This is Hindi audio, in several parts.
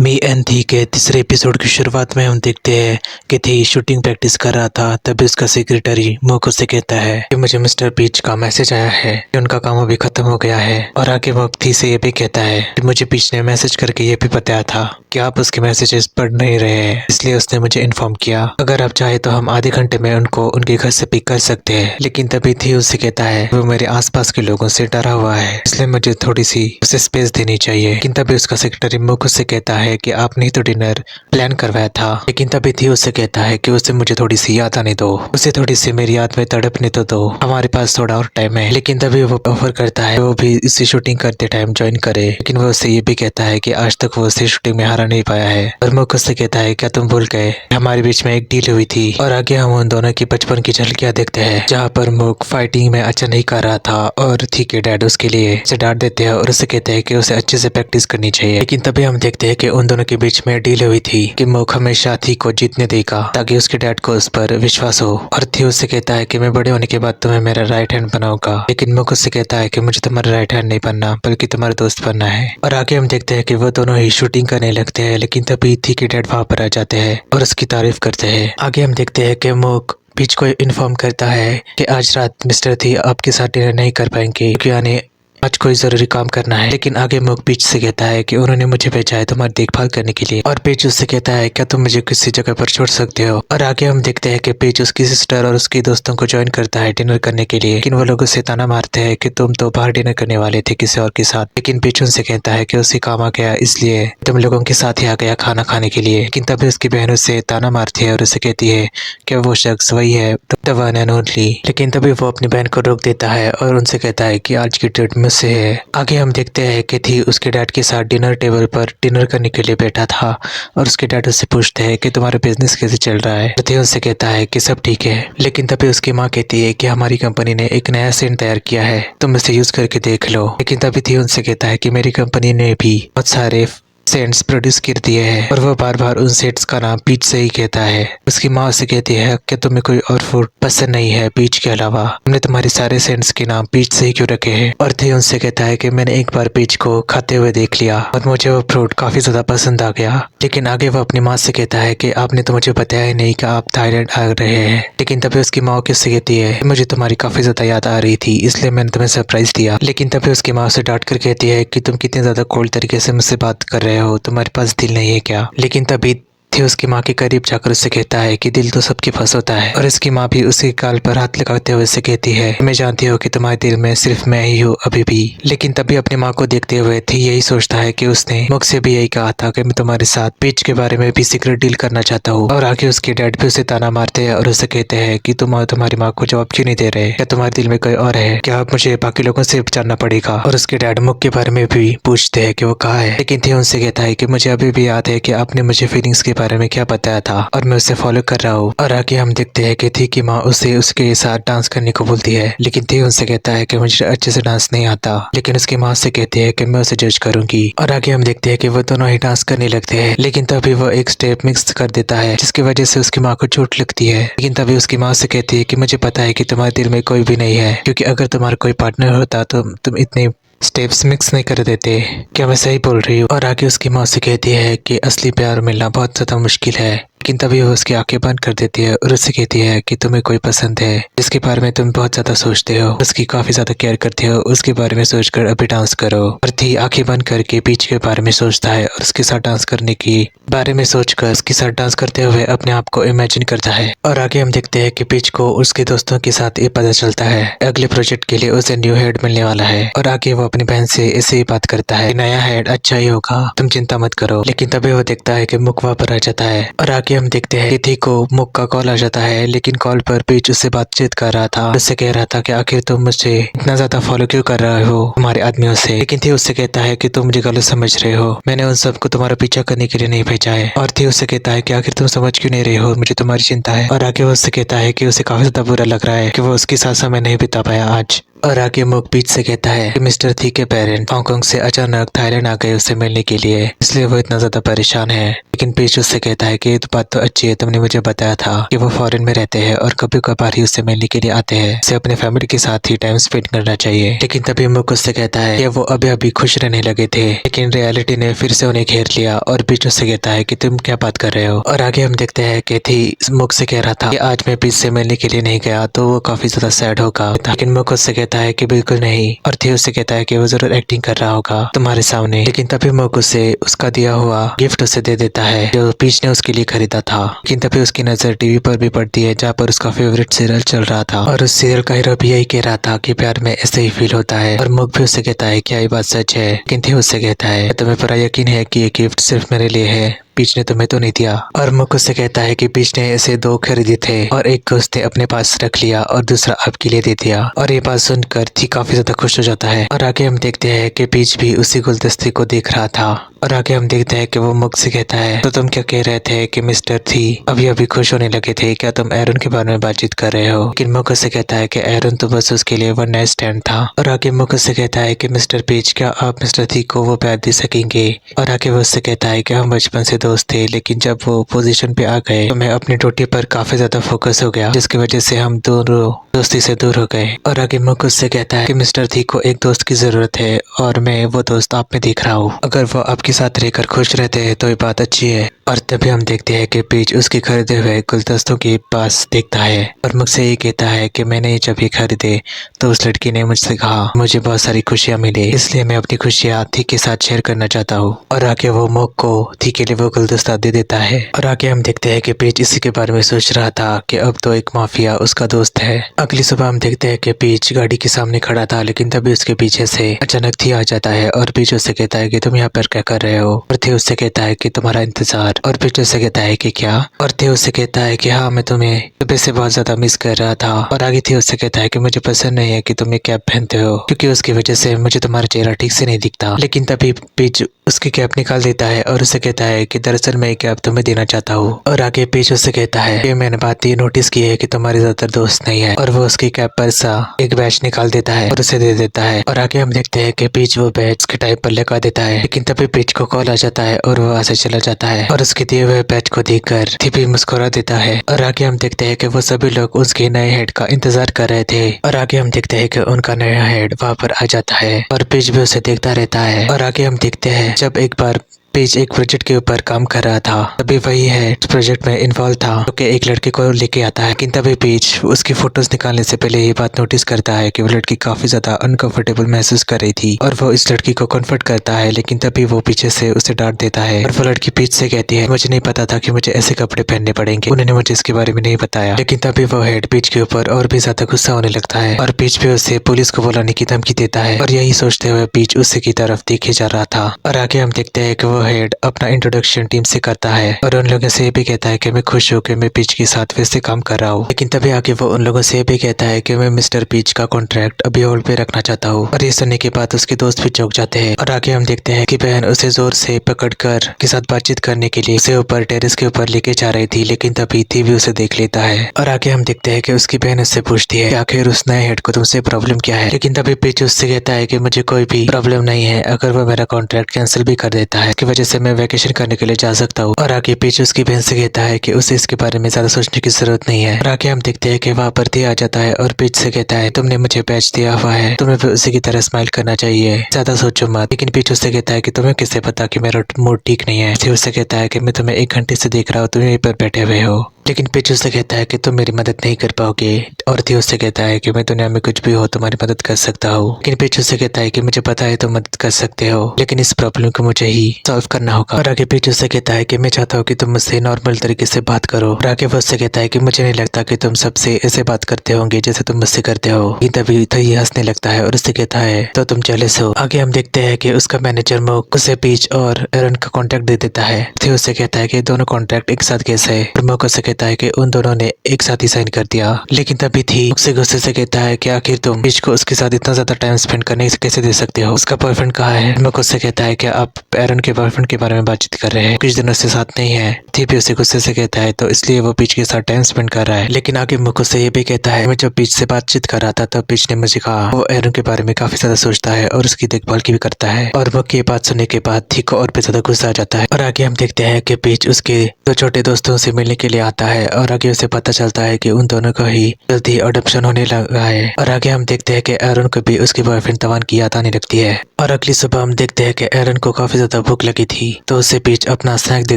मी एंड थी के तीसरे एपिसोड की शुरुआत में हम देखते हैं कि थी शूटिंग प्रैक्टिस कर रहा था। तभी उसका सेक्रेटरी मुक से कहता है कि मुझे मिस्टर बीच का मैसेज आया है कि उनका काम अभी खत्म हो गया है। और आगे मुक थी से ये भी कहता है कि मुझे बीच ने मैसेज करके ये भी बताया था कि आप उसके मैसेजेस पढ़ नहीं रहे हैं, इसलिए उसने मुझे इन्फॉर्म किया। अगर आप चाहे तो हम आधे घंटे में उनको उनके घर से पिक कर सकते हैं। लेकिन तभी थी उससे कहता है वो मेरे आसपास के लोगों से डरा हुआ है, इसलिए मुझे थोड़ी सी उसे स्पेस देनी चाहिए। लेकिन तभी उसका सेक्रेटरी मुक उससे कहता है कि आपने तो डिनर प्लान करवाया था। लेकिन तभी थी उससे कहता है कि उसे मुझे थोड़ी सी याद आने दो, उसे थोड़ी सी मेरी याद में तड़पने तो दो, हमारे पास थोड़ा और टाइम है। लेकिन तभी वो ऑफर करता है वो भी इसी शूटिंग करते टाइम ज्वाइन करे। लेकिन वो उससे ये भी कहता है कि आज तक वो उसे शूटिंग में हारा नहीं पाया है। और मुक उससे कहता है क्या तुम भूल गए हमारे बीच में एक डील हुई थी। और आगे हम उन दोनों की बचपन की झलकियां देखते हैं जहाँ पर मुक फाइटिंग में अच्छा नहीं कर रहा था और थी के डैड उसके लिए उसे डांट देते हैं और उसे कहते हैं कि उसे अच्छे से प्रैक्टिस करनी चाहिए। लेकिन तभी हम देखते हैं कि उन दोनों के बीच में डील हुई थी कि मुक हमेशा थी को जीतने देगा ताकि उसके डैड को उस पर विश्वास हो। और थी उससे कहता है कि मैं बड़े होने के बाद तुम्हें मेरा राइट हैंड बनाऊंगा। लेकिन मुक उससे कहता है कि मुझे तुम्हारा राइट हैंड नहीं बनना बल्कि तुम्हारा दोस्त बनना है। और आगे हम देखते हैं कि वो दोनों ही शूटिंग करने लगते हैं। लेकिन तभी थी के डैड वहां पर आ जाते हैं और उसकी तारीफ करते हैं। आगे हम देखते हैं कि मुक बीच को इन्फॉर्म करता है कि आज रात मिस्टर थी आपके साथ डिनर नहीं कर पाएंगे क्योंकि यानी आज कोई जरूरी काम करना है। लेकिन आगे मुक बीच से कहता है कि उन्होंने मुझे भेजा है तुम्हारी देखभाल करने के लिए। और बीच उससे कहता है क्या तुम मुझे किसी जगह पर छोड़ सकते हो। और आगे हम देखते हैं कि बीच उसकी सिस्टर और उसके दोस्तों को ज्वाइन करता है डिनर करने के लिए। लेकिन वो लोग उसे ताना मारते हैं कि तुम तो बाहर डिनर करने वाले थे किसी और के साथ। लेकिन बीच उनसे कहता है कि उसे काम आ गया इसलिए तुम लोगों के साथ ही आ गया खाना खाने के लिए। लेकिन तभी उसकी बहन उसे ताना मारती है और उसे कहती है कि वो शख्स वही है द वन एंड ओनली। लेकिन तभी वो अपनी बहन को रोक देता है और उनसे कहता है कि आज की डेट मुझसे है। आगे हम देखते हैं कि थी उसके डैड के साथ डिनर टेबल पर डिनर करने के लिए बैठा था और उसके डैड उससे पूछते हैं कि तुम्हारा बिजनेस कैसे चल रहा है। थी उससे कहता है कि सब ठीक है। लेकिन तभी उसकी माँ कहती है कि हमारी कंपनी ने एक नया सेंट तैयार किया है, तुम इसे यूज करके देख लो। लेकिन तभी थी उनसे कहता है कि मेरी कंपनी ने भी बहुत सारे सेंट्स प्रोड्यूस कर दिए हैं और वो बार बार उन सेंट्स का नाम बीच से ही कहता है। उसकी माँ उसे कहती है कि तुम्हें कोई और फूड पसंद नहीं है बीच के अलावा, हमने तुम्हारे सारे सेंट्स के नाम बीच से ही क्यों रखे हैं। और थे उनसे कहता है कि मैंने एक बार बीच को खाते हुए देख लिया और मुझे वो फ्रूट काफी ज्यादा पसंद आ गया। लेकिन आगे वो अपनी माँ से कहता है कि आपने तो मुझे बताया ही नहीं कि आप थाईलैंड आ रहे हैं। लेकिन तभी उसकी माँ किससे कहती है मुझे तुम्हारी काफी ज्यादा याद आ रही थी इसलिए मैंने तुम्हें सरप्राइज दिया। लेकिन तभी उसकी माँ उसे डांट कर कहती है कि तुम कितने ज्यादा कोल्ड तरीके से मुझसे बात कर रहे हो, तुम्हारे पास दिल नहीं है क्या। लेकिन तभी थी उसकी माँ के करीब जाकर उससे कहता है कि दिल तो सबके पास होता है। और इसकी माँ भी उसके गाल पर हाथ लगाते हुए उससे कहती है मैं जानती हूँ कि तुम्हारे दिल में सिर्फ मैं ही हूँ अभी भी। लेकिन तभी अपनी माँ को देखते हुए थी यही सोचता है कि उसने मुख से भी यही कहा था कि मैं तुम्हारे साथ बीच के बारे में भी सीक्रेट डील करना चाहता हूँ। और आगे उसके डैड भी उसे ताना मारते हैं और उसे कहते हैं कि तुम और तुम्हारी माँ को जवाब क्यों नहीं दे रहे, क्या तुम्हारे दिल में कोई और है, क्या अब मुझे बाकी लोगों से जानना पड़ेगा। और उसके डैड मुख के बारे में भी पूछते हैं कि वो कहाँ है। लेकिन थी उनसे कहता है कि मुझे अभी भी याद है कि आपने मुझे फीलिंग्स के बारे में क्या बताया था और मैं उसे फॉलो कर रहा हूँ। और आगे हम देखते हैं कि थी की माँ उसे उसके साथ डांस करने को बोलती है। लेकिन थी उनसे कहता है कि मुझे अच्छे से डांस नहीं आता। लेकिन उसकी माँ से कहती है कि मैं उसे जज करूंगी। और आगे हम देखते हैं कि वो दोनों ही डांस करने लगते हैं। लेकिन तभी वो एक स्टेप मिक्स कर देता है जिसकी वजह से उसकी माँ को चोट लगती है। लेकिन तभी उसकी माँ से कहती है कि मुझे पता है कि तुम्हारे दिल में कोई भी नहीं है, क्योंकि अगर तुम्हारा कोई पार्टनर होता तो तुम इतने स्टेप्स मिक्स नहीं कर देते, क्या मैं सही बोल रही हूँ। और आगे उसकी माँ से कहती है कि असली प्यार मिलना बहुत ज्यादा मुश्किल है। लेकिन तभी वो उसकी आंखें बंद कर देती है और उससे कहती है कि तुम्हें कोई पसंद है जिसके बारे में तुम बहुत ज्यादा सोचते हो, उसकी काफी ज्यादा केयर करते हो, उसके बारे में सोचकर अभी डांस करो। और थी आंखें बंद करके बीच के बारे में सोचता है और उसके साथ डांस करने की बारे में सोचकर उसके साथ डांस करते हुए अपने आप को इमेजिन करता है। और आगे हम देखते हैं कि बीच को उसके दोस्तों के साथ ये पता चलता है अगले प्रोजेक्ट के लिए उसे न्यू हेड मिलने वाला है। और आगे वो अपनी बहन से ऐसे ही बात करता है नया हेड अच्छा ही होगा, तुम चिंता मत करो। लेकिन तभी वो देखता है कि मुक वहां पर आ जाता है। और आगे हम देखते हैं कि थी को मुक का कॉल आ जाता है। लेकिन कॉल पर बीच उससे बातचीत कर रहा था, उससे कह रहा था कि आखिर तुम मुझे इतना ज्यादा फॉलो क्यों कर रहे हो हमारे आदमियों से। लेकिन थी उससे कहता है कि तुम मुझे गलत समझ रहे हो, मैंने उन सबको तुम्हारा पीछा करने के लिए नहीं भेजा है। और थी उससे कहता है कि आखिर तुम समझ क्यों नहीं रहे हो, मुझे तुम्हारी चिंता है। और आगे वो उससे कहता है कि उसे काफी ज्यादा बुरा लग रहा है कि वो उसके साथ समय नहीं बिता पाया आज। और आगे मुक बीच से कहता है कि मिस्टर थी के पेरेंट हांगकांग से अचानक थाईलैंड आ गए उससे मिलने के लिए, इसलिए वो इतना ज्यादा परेशान है। लेकिन बीच उससे कहता है कि ये तो बात तो अच्छी है, तुमने मुझे बताया था कि वो फॉरेन में रहते हैं और कभी कभार ही उससे मिलने के लिए आते हैं, उसे अपने फैमिली के साथ ही टाइम स्पेंड करना चाहिए। लेकिन तभी मुक उससे कहता है कि वो अभी अभी खुश रहने लगे थे, लेकिन रियलिटी ने फिर से उन्हें घेर लिया। और बीच उससे कहता है कि तुम क्या बात कर रहे हो। और आगे हम देखते हैं कि थी मुक से कह रहा था कि आज मैं बीच से मिलने के लिए नहीं गया तो वो काफी ज्यादा सैड होगा, लेकिन मुक उससे कहता है कि बिल्कुल नहीं। और थी उससे कहता है कि वो जरूर एक्टिंग कर रहा होगा तुम्हारे सामने। लेकिन तभी मुक उसे उसका दिया हुआ गिफ्ट उसे दे देता है जो बीच ने उसके लिए खरीदा था। लेकिन तभी उसकी नजर टीवी पर भी पड़ती है जहाँ पर उसका फेवरेट सीरियल चल रहा था, और उस सीरियल का हीरो भी यही कह रहा था कि प्यार में ऐसे ही फील होता है। और मुक भी उससे कहता है क्या ये बात सच है। लेकिन थी उससे कहता है तुम्हें पूरा यकीन है कि ये गिफ्ट सिर्फ मेरे लिए है, बीच ने तुम्हें तो नहीं दिया। और मुक उससे कहता है कि बीच ने ऐसे दो खरीदे थे और एक को उसने अपने पास रख लिया और दूसरा आपके लिए दे दिया। और ये बात सुनकर थी काफी ज्यादा खुश हो जाता है। और आगे हम देखते हैं कि बीच भी उसी गुलदस्ते को देख रहा था। और आगे हम देखते हैं कि वो मुक से कहता है तो तुम क्या कह रहे थे कि मिस्टर थी अभी अभी खुश होने लगे थे, क्या तुम एरन के बारे में बातचीत कर रहे हो। लेकिन मुक उससे कहता है कि एरन तो बस उसके लिए वन नाइट स्टैंड था। और आगे मुक उससे कहता है कि मिस्टर बीच क्या आप मिस्टर थी को वो प्यार दे सकेंगे। और आगे वो उससे कहता है कि हम बचपन से दोस्त थे, लेकिन जब वो पोजीशन पे आ गए तो मैं अपनी ड्यूटी पर काफी ज्यादा फोकस हो गया, जिसकी वजह से हम दोनों दोस्ती से दूर हो गए। और आगे मुक उससे कहता है कि मिस्टर थी को एक दोस्त की जरूरत है और मैं वो दोस्त आप में देख रहा हूँ, अगर वो आपके साथ रहकर खुश रहते हैं तो ये बात अच्छी है। और तभी हम देखते हैं कि बीच उसके खरीदे हुए गुलदस्तों के पास देखता है और मुझसे ये कहता है कि मैंने जब ये खरीदे तो उस लड़की ने मुझसे कहा मुझे बहुत सारी खुशियाँ मिली, इसलिए मैं अपनी खुशियाँ थी के साथ शेयर करना चाहता हूँ। और आगे वो मुक को थी के लिए वो गुलदस्ता दे देता है। और आगे हम देखते हैं कि बीच इसी के बारे में सोच रहा था कि अब तो एक माफिया उसका दोस्त है। अगली सुबह हम देखते हैं कि बीच गाड़ी के सामने खड़ा था, लेकिन तभी उसके पीछे से अचानक थी आ जाता है और बीच उससे कहता है कि तुम यहाँ पर क्या कर रहे हो। और थी उससे कहता है कि तुम्हारा इंतजार। और बीच उससे कहता है कि क्या। और थी उससे कहता है कि हाँ मैं तुम्हें सुबह से बहुत ज्यादा मिस कर रहा था। और आगे थी उससे कहता है कि मुझे पसंद नहीं है कि तुम ये कैप पहनते हो, क्योंकि उसकी वजह से मुझे तुम्हारा चेहरा ठीक से नहीं दिखता। लेकिन तभी बीच उसकी कैप निकाल देता है और उसे कहता है कि दरअसल मैं ये कैप तुम्हें देना चाहता हूँ। और आगे बीच उससे कहता है कि मैंने बात ये नोटिस की है कि तुम्हारे ज्यादातर दोस्त नहीं है। और वो उसकी कैप पर सा एक बैच निकाल देता है और उसे दे देता है। और आगे हम देखते हैं कि बीच वो बैच के टाइप पर लगा देता है, लेकिन तभी बीच को कॉल आ जाता है और वो वहां से चला जाता है। और उसके दिए हुए बैच को देखकर थी भी मुस्कुरा देता है। और आगे हम देखते हैं कि वो सभी लोग उसके नए हेड का इंतजार कर रहे थे। और आगे हम देखते हैं कि उनका नया हेड वहां पर आ जाता है और बीच भी उसे देखता रहता है। और आगे हम देखते हैं जब एक बार बीच एक प्रोजेक्ट के ऊपर काम कर रहा था, तभी वही है इस प्रोजेक्ट में इन्वॉल्व था जो कि एक लड़के को लेके आता है। लेकिन तभी बीच उसकी फोटोज निकालने से पहले ये बात नोटिस करता है कि वो लड़की काफी ज्यादा अनकंफर्टेबल महसूस कर रही थी और वो इस लड़की को कन्फर्ट करता है। लेकिन तभी वो पीछे से उसे डांट देता है और वो लड़की बीच से कहती है मुझे नहीं पता था कि मुझे ऐसे कपड़े पहनने पड़ेंगे, उन्होंने मुझे इसके बारे में नहीं बताया। लेकिन तभी वो हेड बीच के ऊपर और भी ज्यादा गुस्सा होने लगता है और बीच भी उसे पुलिस को बुलाने की धमकी देता है। और यही सोचते हुए बीच उसी की तरफ देखे जा रहा था। और आगे हम देखते हैं कि वो हेड अपना इंट्रोडक्शन टीम से करता है और उन लोगों से ये भी कहता है कि मैं खुश हूँ कि मैं बीच के साथ फिर से काम कर रहा हूँ। लेकिन तभी आगे वो उन लोगों से ये भी कहता है कि मैं मिस्टर बीच का कॉन्ट्रैक्ट अभी होल्ड पे रखना चाहता हूँ। और ये सुनने के बाद उसके दोस्त भी चौंक जाते हैं। और आगे हम देखते हैं कि बहन उसे जोर से पकड़कर के साथ बातचीत करने के लिए उसे ऊपर टेरेस के ऊपर लेके जा रही थी, लेकिन तभी थी भी उसे देख लेता है। और आगे हम देखते हैं कि उसकी बहन उससे पूछती है कि आखिर उस नए हेड को तुमसे प्रॉब्लम क्या है। लेकिन तभी बीच उससे कहता है कि मुझे कोई भी प्रॉब्लम नहीं है अगर वो मेरा कॉन्ट्रैक्ट कैंसिल भी कर देता है, की वजह से मैं वेकेशन करने के लिए जा सकता हूँ। और आगे बीच उसकी बहन से कहता है कि उसे इसके बारे में ज्यादा सोचने की जरूरत नहीं है। और आगे हम देखते हैं कि वहाँ पर थी आ जाता है और बीच से कहता है तुमने मुझे बैच दिया हुआ है, तुम्हें भी उसी की तरह स्माइल करना चाहिए, ज्यादा सोचो मत। लेकिन बीच उससे कहता है कि तुम्हें किससे पता कि मेरा मूड ठीक नहीं है। थी उससे कहता है कि मैं तुम्हें 1 घंटे से देख रहा हूँ, तुम यहीं पर बैठे हुए हो। लेकिन बीच उससे कहता है कि तुम मेरी मदद नहीं कर पाओगे। और थी उससे कहता है कि मैं दुनिया में कुछ भी हो तुम्हारी मदद कर सकता हूँ। लेकिन बीच उससे कहता है कि मुझे पता है तुम मदद कर सकते हो, लेकिन इस प्रॉब्लम को मुझे ही सॉल्व करना होगा। और आगे बीच उससे कहता है कि मैं चाहता हूँ कि तुम मुझसे नॉर्मल तरीके से बात करो। और आगे वो उससे कहता है कि मुझे नहीं लगता कि तुम सबसे ऐसे बात करते होंगे जैसे तुम मुझसे करते हो। तभी थी हंसने लगता है और उससे कहता है तो तुम जेलस हो। आगे हम देखते हैं कि उसका मैनेजर मुक उसे बीच और एरन का कॉन्टैक्ट दे देता है। थी उससे कहता है कि दोनों कॉन्ट्रैक्ट एक साथ कैसे है। मुक उससे कहता कहता है कि उन दोनों ने एक साथ ही साइन कर दिया। लेकिन तभी थी उससे गुस्से से कहता है कि आखिर तुम पीच को उसके साथ इतना ज्यादा टाइम स्पेंड करने से कैसे दे सकते हो, उसका बॉयफ्रेंड कहाँ है। मुक उससे कहता है कि आप एरन के बॉयफ्रेंड के बारे में बातचीत कर रहे हैं, कुछ दिनों से साथ नहीं है। थी भी उसे गुस्से से कहता है तो इसलिए वो पीच के साथ टाइम स्पेंड कर रहा है। लेकिन आगे मुक उससे ये भी कहता है मैं जब पीच से बातचीत कर रहा था तब पीच ने मुझे कहा वो एरन के बारे में काफी ज्यादा सोचता है और उसकी देखभाल की भी करता है। और मुक ये बात सुनने के बाद थी को और भी ज्यादा गुस्सा आ जाता है। और आगे हम देखते हैं कि पीच उसके दो छोटे दोस्तों से मिलने के लिए आता है और आगे उसे पता चलता है कि उन दोनों का ही जल्दी अडॉप्शन होने लगा है। और आगे हम देखते हैं कि एरन को भी उसके बॉयफ्रेंड तवान की याद आने लगती है। और अगली सुबह हम देखते हैं कि एरन को काफी ज्यादा भूख लगी थी तो उसे पीच अपना स्नैक दे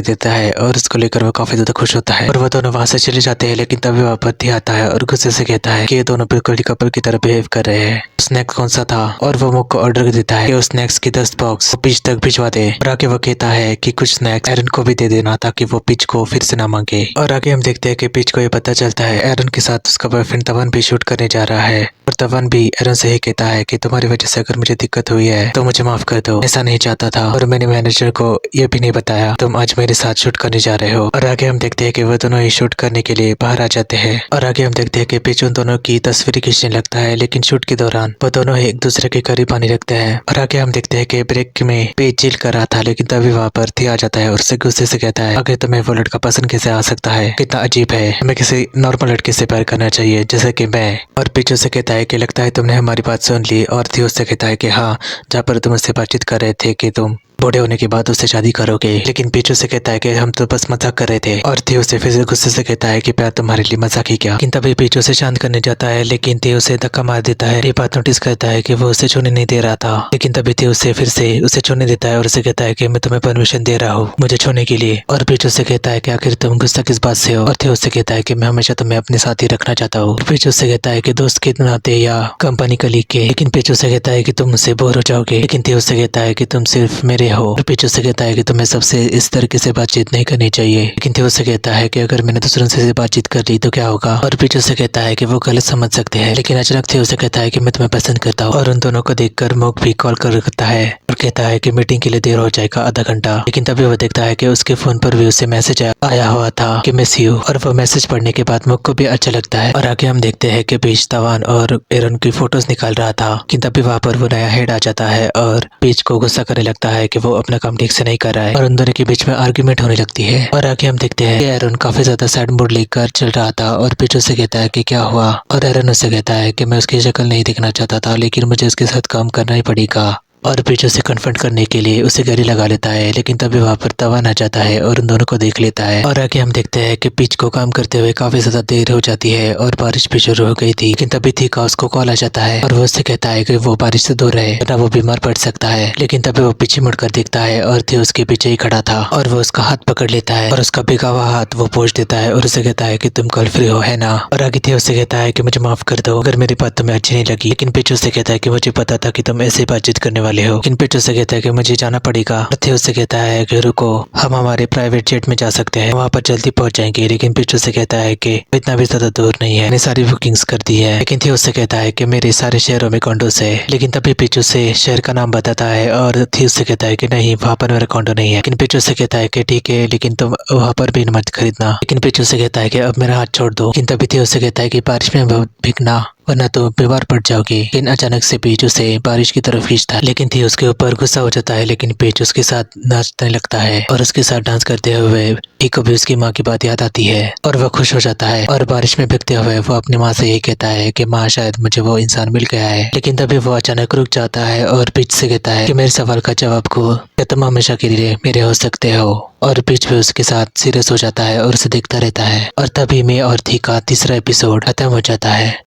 देता है और उसको लेकर वो काफी ज्यादा खुश होता है। और वो दोनों वहां से चले जाते हैं। लेकिन तभी वहाँ पर थी आता है और गुस्से से कहता है कि ये दोनों बिल्कुल कपल की तरह बिहेव कर रहे हैं। स्नैक कौन सा था और वो मुक को ऑर्डर देता है कि उस स्नैक्स की 10 बॉक्स पीच तक भिजवा दे। और आगे वो कहता है कि कुछ स्नैक्स एरन को भी दे देना ताकि वो पीच को फिर से ना मांगे। और आगे हम देखते हैं कि पीच को ये पता चलता है एरन के साथ उसका बॉयफ्रेंड तवन भी शूट करने जा रहा है। और तवन भी एरन से ही कहता है कि तुम्हारी वजह से अगर मुझे दिक्कत हुई है तो मुझे माफ कर दो, ऐसा नहीं चाहता था और मैंने मैनेजर को ये भी नहीं बताया तुम आज मेरे साथ शूट करने जा रहे हो। और आगे हम देखते हैं कि वो दोनों ही शूट करने के लिए बाहर आ जाते हैं। और आगे हम देखते हैं कि पीच उन दोनों की तस्वीरें खींचने लगता है। लेकिन शूट के दौरान वो दोनों ही एक दूसरे के करीब आने लगते हैं। और आगे हम देखते हैं कि ब्रेक में पीच चिल कर रहा था लेकिन तभी वहाँ पर थी आ जाता है और उससे गुस्से से कहता है आगे तुम्हें वो लड़का पसंद कैसे आ सकता है, कितना अजीब है, हमें किसी नॉर्मल लड़के से प्यार करना चाहिए जैसे कि मैं। और पीच उससे कहता है कि लगता है तुमने हमारी बात सुन ली। और थी उससे कहता है कि हाँ, जहाँ पर तुम उससे बातचीत कर रहे थे कि तुम बूढ़े होने के बाद उससे शादी करोगे। लेकिन पीछू से कहता है कि हम तो बस मजाक कर रहे थे। और थी उसे फिर से गुस्से से कहता है कि प्यार तुम्हारे लिए मजाक ही क्या। लेकिन तभी पीछू से शांत करने जाता है लेकिन थी उसे धक्का मार देता है। ये बात नोटिस करता है कि वो उसे छूने नहीं दे रहा था। लेकिन तभी थी उसे फिर से उसे छूने देता है और उसे कहता है कि मैं तुम्हें परमिशन दे रहा हूँ मुझे छूने के लिए। और पीछू से कहता है कि आखिर तुम गुस्सा किस बात से हो। और थी उससे कहता है कि मैं हमेशा तुम्हें अपने साथ ही रखना चाहता हूँ। पीछू से कहता है कि दोस्त के नाते या कंपनी कलीग के। लेकिन पीछू से कहता है कि तुम मुझसे बोर हो जाओगे। लेकिन थी उससे कहता है कि तुम सिर्फ मेरे हो। पीछू से कहता है कि तुम्हें सबसे इस तरीके से बातचीत नहीं करनी चाहिए। लेकिन थी उससे कहता है कि अगर मैंने दूसरों से बातचीत कर ली तो क्या होगा। और पीछे से कहता है कि वो गलत समझ सकते हैं। लेकिन अचानक थी उसे कहता है कि मैं तुम्हें पसंद करता हूँ। और उन दोनों को देखकर मुक भी कॉल करता है और कहता है कि मीटिंग के लिए देर हो जाएगा आधा घंटा। लेकिन तभी वो देखता है कि उसके फोन पर भी उसे मैसेज आया हुआ था कि मिस यू। और वो मैसेज पढ़ने के बाद मुक को भी अच्छा लगता है। और आगे हम देखते हैं कि पीच तवान और एरन की फोटोज निकाल रहा था। लेकिन तभी वहाँ पर वो नया हेड आ जाता है और पीच को गुस्सा करने लगता है कि वो अपना काम ठीक से नहीं कर रहा है और उन दोनों के बीच में आर्ग्यूमेंट होने लगती है। और आगे हम देखते हैं कि एरन काफी ज्यादा सैड मूड लेकर चल रहा था और पीछे से कहता है कि क्या हुआ। और एरन उससे कहता है कि मैं उसकी शक्ल नहीं देखना चाहता था लेकिन मुझे उसके साथ काम करना ही पड़ेगा। और पीछे से कन्फ्रंट करने के लिए उसे गले लगा लेता है। लेकिन तभी वहाँ पर तवान आ जाता है और उन दोनों को देख लेता है। और आगे हम देखते हैं कि पीच को काम करते हुए काफी ज्यादा देर हो जाती है और बारिश भी शुरू हो गई थी। लेकिन तभी थी का उसको कॉल आ जाता है और वो उससे कहता है कि वो बारिश से दूर रहे वरना वो बीमार पड़ सकता है। लेकिन तभी वो पीछे मुड़कर देखता है और थी उसके पीछे ही खड़ा था और वो उसका हाथ पकड़ लेता है और उसका भिगा हुआ हाथ वो पोंछ देता है और उसे कहता है कि तुम कल फ्री हो है ना। और आगे थी उससे कहता है कि मुझे माफ कर दो अगर मेरी बात तुम्हें अच्छी नहीं लगी। लेकिन पीछे से कहता है कि मुझे पता था कि तुम ऐसे बातचीत करने वाले हो। लेकिन पीछे कहता है कि मुझे जाना पड़ेगा। थे उससे कहता है कि रुको हम हमारे प्राइवेट जेट में जा सकते हैं, वहाँ पर जल्दी पहुंच जाएंगे। लेकिन पीछू से कहता है कि इतना भी ज्यादा दूर नहीं है, मैंने सारी बुकिंग्स कर दी है। लेकिन थी उससे कहता है कि मेरे सारे शहरों में कॉन्डोस है। लेकिन तभी पीछू से शहर का नाम बताता है और थी उससे कहता है कि नहीं वहाँ पर मेरा कॉन्डो नहीं है। लेकिन पीछू से कहता है कि ठीक है लेकिन तुम वहाँ पर भी मत खरीदना। लेकिन पीछू से कहता है कि अब मेरा हाथ छोड़ दो। लेकिन तभी थी उससे कहता है कि बारिश में भीगना वरना तो बीमार पड़ जाओगे। लेकिन अचानक से पीच उसे बारिश की तरफ खींचता है। लेकिन थी उसके ऊपर गुस्सा हो जाता है। लेकिन पीच उसके साथ नाचने लगता है और उसके साथ डांस करते हुए को भी उसकी माँ की बात याद आती है और वह खुश हो जाता है। और बारिश में भीगते हुए वो अपनी माँ से यही कहता है कि माँ शायद मुझे वो इंसान मिल गया है। लेकिन तभी वो अचानक रुक जाता है और पीच से कहता है कि मेरे सवाल का जवाब को तुम हमेशा के लिए मेरे हो सकते हो। और पीच भी उसके साथ सीरियस हो जाता है और उसे देखता रहता है। और तभी मैं और थी का तीसरा एपिसोड खत्म हो जाता है।